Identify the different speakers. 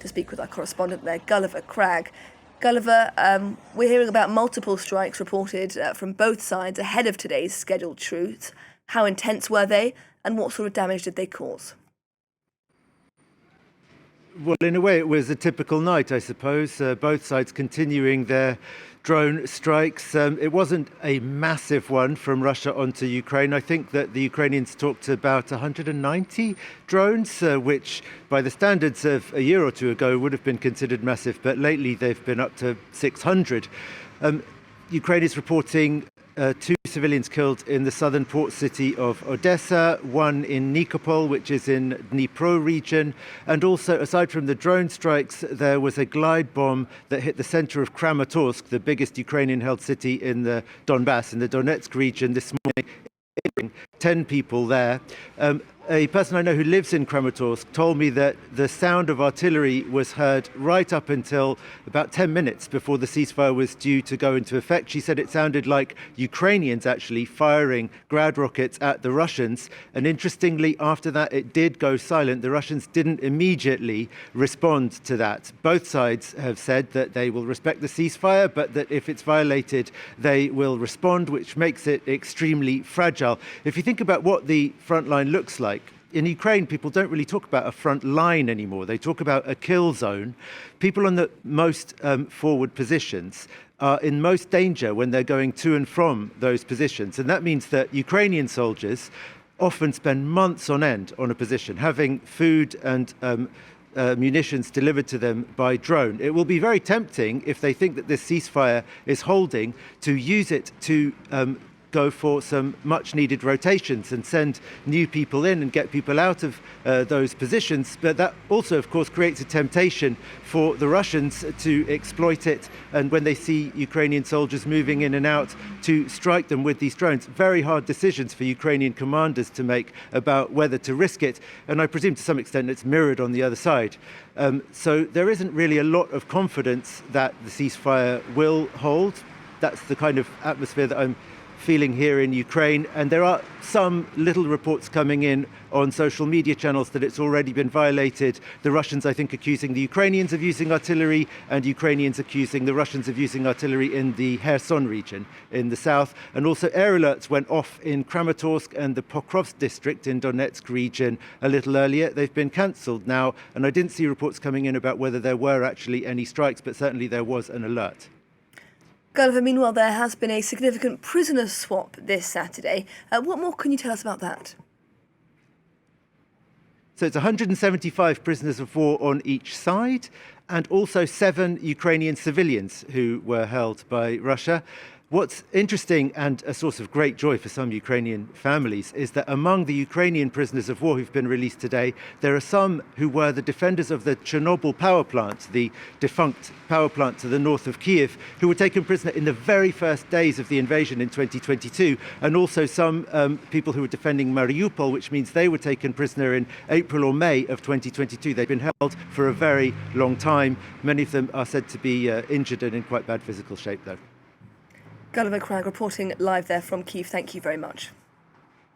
Speaker 1: to speak with our correspondent there, Gulliver Cragg. Gulliver, we're hearing about multiple strikes reported from both sides ahead of today's scheduled truce. How intense were they, and what sort of damage did they cause?
Speaker 2: Well, in a way, it was a typical night, I suppose. Both sides continuing their drone strikes. It wasn't a massive one from Russia onto Ukraine. I think that the Ukrainians talked about 190 drones, which by the standards of a year or two ago would have been considered massive, but lately they've been up to 600. Ukraine is reporting 2 civilians killed in the southern port city of Odessa, 1 in Nikopol, which is in Dnipro region. And also, aside from the drone strikes, there was a glide bomb that hit the center of Kramatorsk, the biggest Ukrainian-held city in the Donbass, in the Donetsk region this morning. 10 people there. A person I know who lives in Kramatorsk told me that the sound of artillery was heard right up until about 10 minutes before the ceasefire was due to go into effect. She said it sounded like Ukrainians actually firing Grad rockets at the Russians. And interestingly, after that, it did go silent. The Russians didn't immediately respond to that. Both sides have said that they will respect the ceasefire, but that if it's violated, they will respond, which makes it extremely fragile. If you think about what the front line looks like, in Ukraine, people don't really talk about a front line anymore. They talk about a kill zone. People on the most forward positions are in most danger when they're going to and from those positions. And that means that Ukrainian soldiers often spend months on end on a position, having food and munitions delivered to them by drone. It will be very tempting, if they think that this ceasefire is holding, to use it to go for some much needed rotations and send new people in and get people out of those positions. But that also, of course, creates a temptation for the Russians to exploit it. And when they see Ukrainian soldiers moving in and out, to strike them with these drones. Very hard decisions for Ukrainian commanders to make about whether to risk it. And I presume to some extent it's mirrored on the other side. So there isn't really a lot of confidence that the ceasefire will hold. That's the kind of atmosphere that I'm feeling here in Ukraine, and there are some little reports coming in on social media channels that it's already been violated. The Russians, I think, accusing the Ukrainians of using artillery, and Ukrainians accusing the Russians of using artillery in the Kherson region in the south. And also air alerts went off in Kramatorsk and the Pokrovsk district in Donetsk region a little earlier. They've been cancelled now, and I didn't see reports coming in about whether there were actually any strikes, but certainly there was an alert.
Speaker 1: Gulliver, meanwhile, there has been a significant prisoner swap this Saturday. What more can you tell us about that?
Speaker 2: So it's 175 prisoners of war on each side, and also 7 Ukrainian civilians who were held by Russia. What's interesting and a source of great joy for some Ukrainian families is that among the Ukrainian prisoners of war who've been released today, there are some who were the defenders of the Chernobyl power plant, the defunct power plant to the north of Kyiv, who were taken prisoner in the very first days of the invasion in 2022, and also some people who were defending Mariupol, which means they were taken prisoner in April or May of 2022. They've been held for a very long time. Many of them are said to be injured and in quite bad physical shape, though.
Speaker 1: Gulliver Cragg reporting live there from Kyiv. Thank you very much.